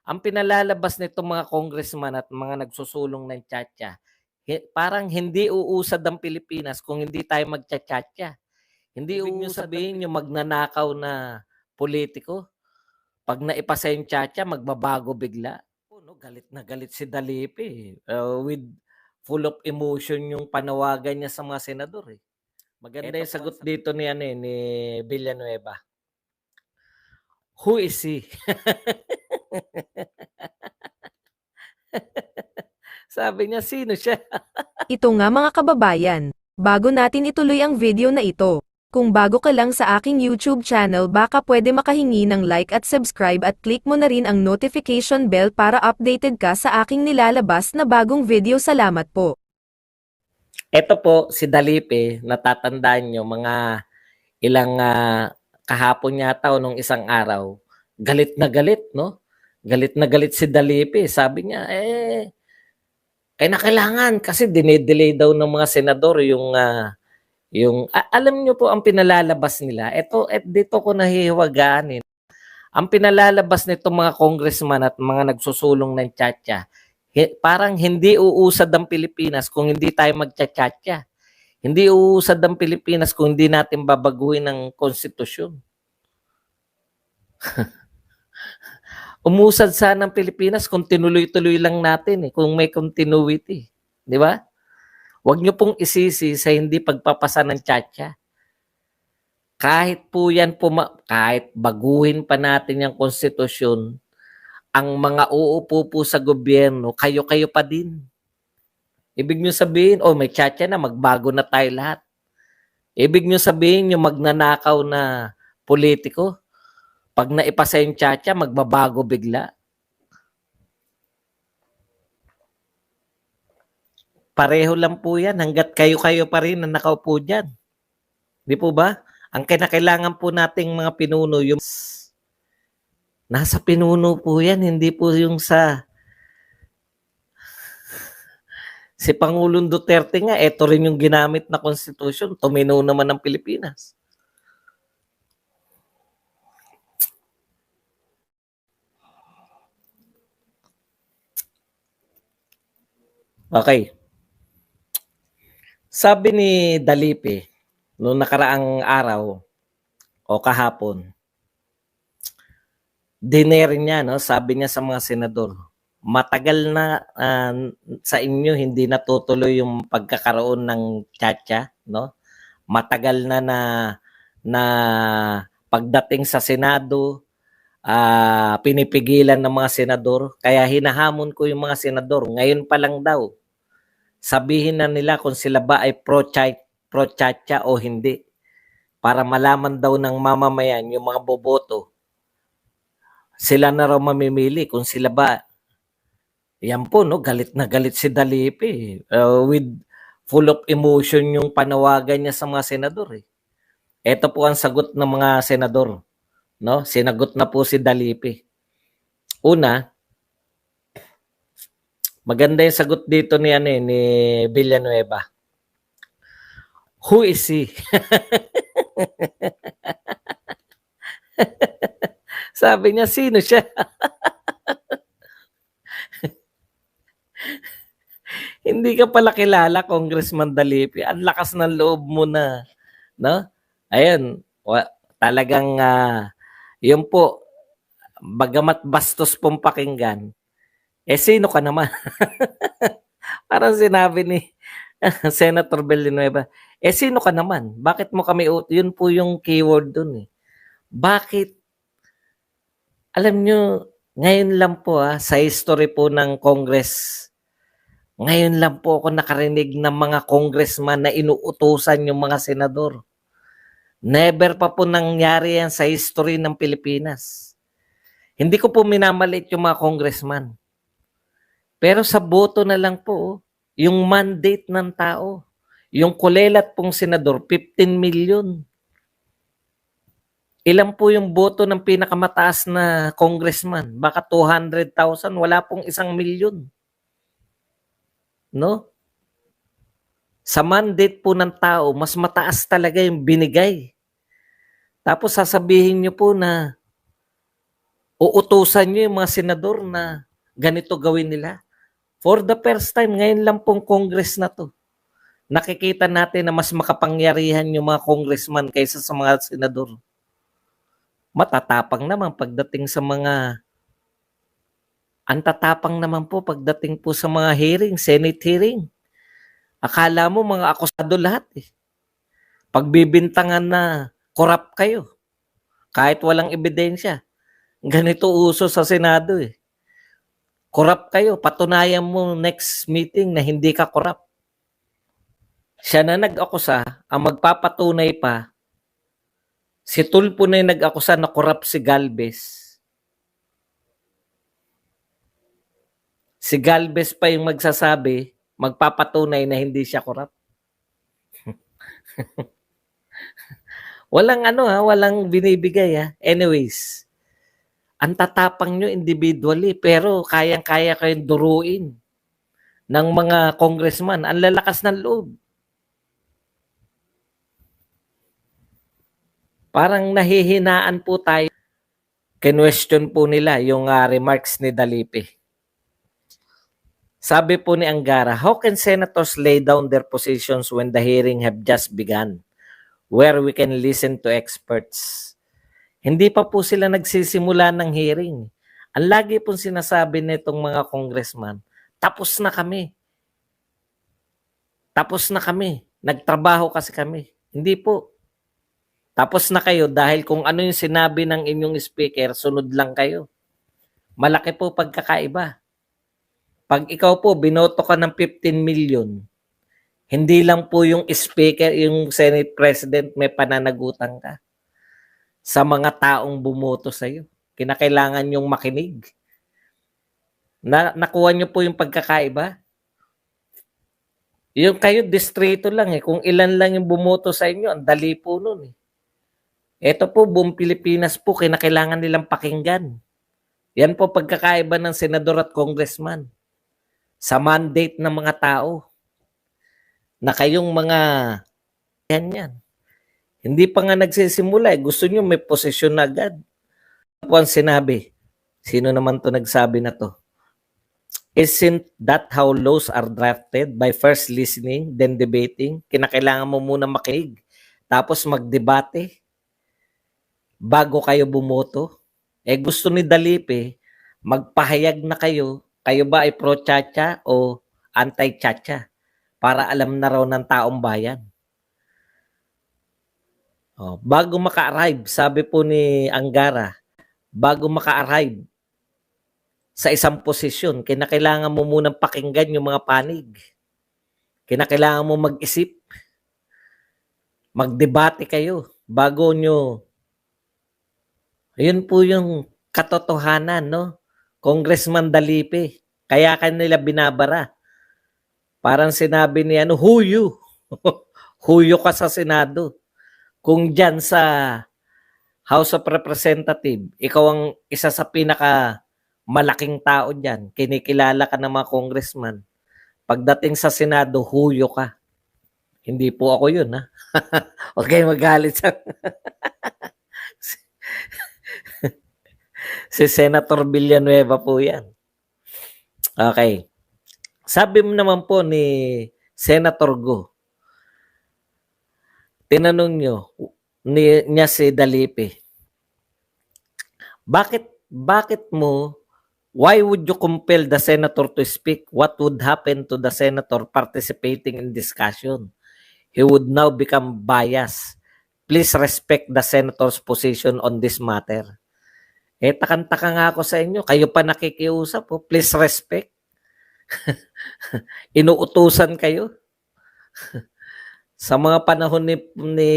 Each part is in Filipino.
Ang pinalalabas nitong mga congressman at mga nagsusulong ng tiyatya, parang hindi uusad ang Pilipinas kung hindi tayo magtiyatya. Hindi uusad sabihin yung magnanakaw na politiko. Pag naipasa yung tiyatya, magbabago bigla. No, galit na galit si Dalipe. With full of emotion yung panawagan niya sa mga senador. Maganda yung sagot dito ni Villanueva. Who is he? Sabi niya, sino siya? Ito nga mga kababayan, bago natin ituloy ang video na ito, kung bago ka lang sa aking YouTube channel baka pwede makahingi ng like at subscribe at click mo na rin ang notification bell para updated ka sa aking nilalabas na bagong video. Salamat po. Ito po si Dalipe, natatandaan nyo mga ilang kahapon yata o nung isang araw, galit na galit, no? Galit na galit si Dalipe. Sabi niya, kailangan kasi dinedelay daw ng mga senador alam niyo po ang pinalalabas nila. Dito ko nahihiwaganin. Ang pinalalabas nitong mga congressman at mga nagsusulong ng tiyatya, parang hindi uusad ang Pilipinas kung hindi tayo magtiyatya. Hindi uusad ang Pilipinas kung hindi natin babaguhin ang konstitusyon. Umusad sana ang Pilipinas kung tinuloy-tuloy lang natin, kung may continuity. Di ba? Huwag niyo pong isisi sa hindi pagpapasa ng tiyatya. Kahit po yan, kahit baguhin pa natin yung konstitusyon, ang mga uupo po sa gobyerno, kayo-kayo pa din. Ibig niyo sabihin, may tiyatya na, magbago na tayo lahat. Ibig niyo sabihin, yung magnanakaw na politiko, pag naipasa yung tiyatya, magbabago bigla. Pareho lang po yan hanggat kayo-kayo pa rin na nakaupo dyan. Di po ba? Ang kinakailangan po nating mga pinuno, yung nasa pinuno po yan, hindi po yung si Pangulong Duterte nga, ito rin yung ginamit na konstitusyon, tumino naman ng Pilipinas. Okay. Sabi ni Dalipe, noong nakaraang araw o kahapon, dinner niya, no? Sabi niya sa mga senador, matagal na sa inyo hindi natutuloy yung pagkakaroon ng tiyatya, no? Matagal na pagdating sa Senado, pinipigilan ng mga senador. Kaya hinahamon ko yung mga senador. Ngayon pa lang daw, sabihin na nila kung sila ba ay pro-tiyatya o hindi. Para malaman daw ng mamamayan yung mga boboto. Sila na raw mamimili kung sila ba. Yan po, no? Galit na galit si Dalipe. With full of emotion yung panawagan niya sa mga senador. Ito po ang sagot ng mga senador. No? Sinagot na po si Dalipe. Una, maganda yung sagot dito ni Villanueva. Who is he? Sabi niya, sino siya? Hindi ka pala kilala, Congressman Dalipe. Ang lakas ng loob mo na. No? Ayun, talagang yun po, bagamat bastos pong pakinggan, sino ka naman? Parang sinabi ni Senator Villanueva, sino ka naman? Bakit mo kami, yun po yung keyword dun . Bakit? Alam nyo, ngayon lang po sa history po ng Congress, ngayon lang po ako nakarinig ng mga congressman na inuutusan yung mga senador. Never pa po nangyari yan sa history ng Pilipinas. Hindi ko po minamalit yung mga congressman. Pero sa boto na lang po, yung mandate ng tao, yung kulelat pong senador, 15 million. Ilan po yung boto ng pinakamataas na congressman? Baka 200,000, wala pong 1,000,000. No? Sa mandate po ng tao, mas mataas talaga yung binigay. Tapos sasabihin nyo po na uutusan nyo yung mga senador na ganito gawin nila. For the first time, ngayon lang pong Congress na to, nakikita natin na mas makapangyarihan yung mga congressman kaysa sa mga senador. Matatapang naman pagdating sa mga, ang tatapang naman po pagdating po sa mga hearing, Senate hearing. Akala mo mga akusado lahat eh. Pagbibintangan na corrupt kayo, kahit walang ebidensya. Ganito uso sa Senado eh. Corrupt kayo, patunayan mo next meeting na hindi ka corrupt. Siya na nag-akusa, ang magpapatunay pa, si Tulfo na yung nag-akusa na corrupt si Galvez. Si Galvez pa yung magsasabi, magpapatunay na hindi siya corrupt. Walang walang binibigay. Anyways, ang tatapang nyo individually, pero kayang-kaya kayong duruin ng mga congressman. Ang lalakas ng loob. Parang nahihinaan po tayo. Kinwestiyon po nila yung remarks ni Dalipe. Sabi po ni Angara, how can senators lay down their positions when the hearing have just begun, where we can listen to experts? Hindi pa po sila nagsisimula ng hearing. Ang lagi pong sinasabi nitong mga congressman, tapos na kami. Tapos na kami. Nagtrabaho kasi kami. Hindi po. Tapos na kayo dahil kung ano yung sinabi ng inyong speaker, sunod lang kayo. Malaki po pagkakaiba. Pag ikaw po, binoto ka ng 15 million, hindi lang po yung speaker, yung Senate President, may pananagutan ka sa mga taong bumoto sa iyo. Kinakailangan yung makinig. Nakuha niyo po yung pagkakaiba? Yung kayo, distrito lang eh. Kung ilan lang yung bumoto sa inyo, ang dali po nun eh. Ito po, buong Pilipinas po, kinakailangan nilang pakinggan. Yan po pagkakaiba ng senador at congressman. Sa mandate ng mga tao. Na kayong mga yan. Hindi pa nga nagsisimula eh. Gusto nyo may posisyon na agad. Ano po ang sinabi? Sino naman to nagsabi na to? Isn't that how laws are drafted? By first listening, then debating? Kinakailangan mo muna makinig. Tapos magdebate bago kayo bumoto. Gusto ni Dalipe, magpahayag na kayo. Kayo ba ay pro-chacha o anti-chacha? Para alam na raw ng taong bayan. Bago maka-arrive, sabi po ni Angara, bago maka-arrive sa isang posisyon, kinakailangan mo munang pakinggan yung mga panig. Kinakailangan mo mag-isip. Magdebate kayo bago nyo. Ayun po yung katotohanan, no? Congressman Dalipe. Kaya kanila binabara. Parang sinabi ni huyo. Huyo ka sa Senado. Kung dyan sa House of Representatives, ikaw ang isa sa pinaka malaking tao dyan. Kinikilala ka ng mga congressman. Pagdating sa Senado, huyo ka. Hindi po ako yun, ha? Huwag kayo magalit sa... Si Senator Villanueva po yan. Okay. Sabi mo naman po ni Senator Go, tinanong niya si Dalipe, bakit mo, why would you compel the senator to speak? What would happen to the senator participating in discussion? He would now become biased. Please respect the senator's position on this matter. Takang-taka nga ako sa inyo. Kayo pa nakikiusap. Please respect. Inuutusan kayo. Sa mga panahon ni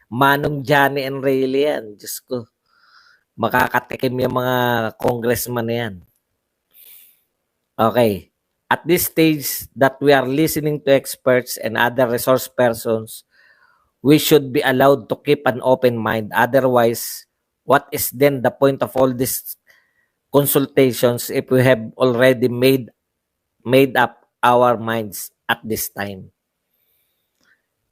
Manong Johnny Enrile yan. Diyos ko. Makakatikim yung mga congressman na yan. Okay. At this stage that we are listening to experts and other resource persons, we should be allowed to keep an open mind. Otherwise, what is then the point of all these consultations if we have already made up our minds at this time?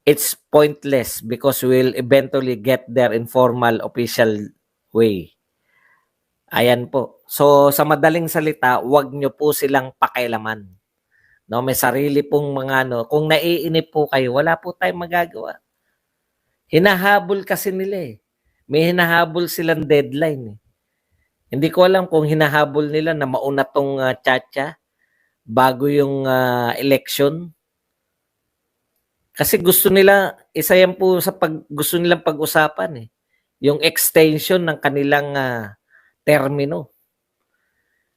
It's pointless because we'll eventually get there in formal official way. Ayan po. So sa madaling salita, 'wag niyo po silang pakialaman. No, may sarili pong mga ano, kung naiinip po kayo, wala po tayong magagawa. Hinahabol kasi nila eh. May hinahabol silang deadline eh. Hindi ko alam kung hinahabol nila na mauna tong tiyatya bago yung election. Kasi gusto nila, isa yan po sa gusto nilang pag-usapan eh. Yung extension ng kanilang termino.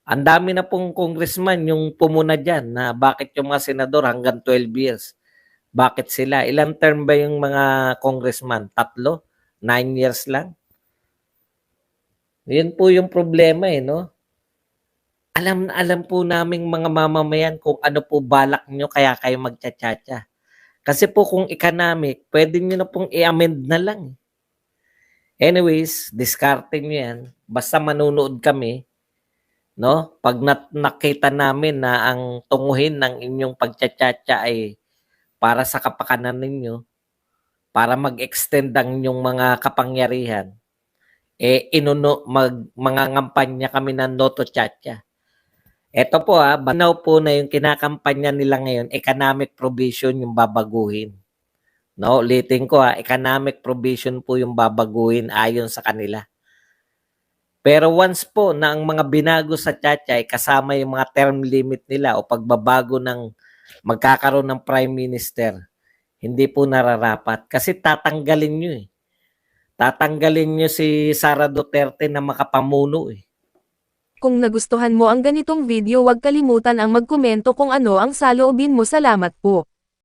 Ang dami na pong congressman yung pumuna dyan na bakit yung mga senador hanggang 12 years. Bakit sila? Ilang term ba yung mga congressman? 3? 9 years lang? Yun po yung problema eh, no? Alam na alam po naming mga mamamayan kung ano po balak nyo kaya kayo magtsatsatsya. Kasi po kung economic, pwede nyo na pong i-amend na lang. Anyways, discarding nyo yan. Basta manunood kami, no? Pag nakita namin na ang tunguhin ng inyong pagtsatsatsya ay para sa kapakanan ninyo, para mag-extend ang inyong mga kapangyarihan, mga ngampanya kami ng Noto Chacha. Ito po banaw po na yung kinakampanya nila ngayon, economic provision yung babaguhin. No, ulitin ko economic provision po yung babaguhin ayon sa kanila. Pero once po na ang mga binago sa Chacha ay kasama yung mga term limit nila o pagbabago ng magkakaroon ng Prime Minister, hindi po nararapat kasi tatanggalin nyo eh. Tatanggalin nyo si Sara Duterte na makapamuno eh. Kung nagustuhan mo ang ganitong video, huwag kalimutan ang magkomento kung ano ang saloobin mo. Salamat po.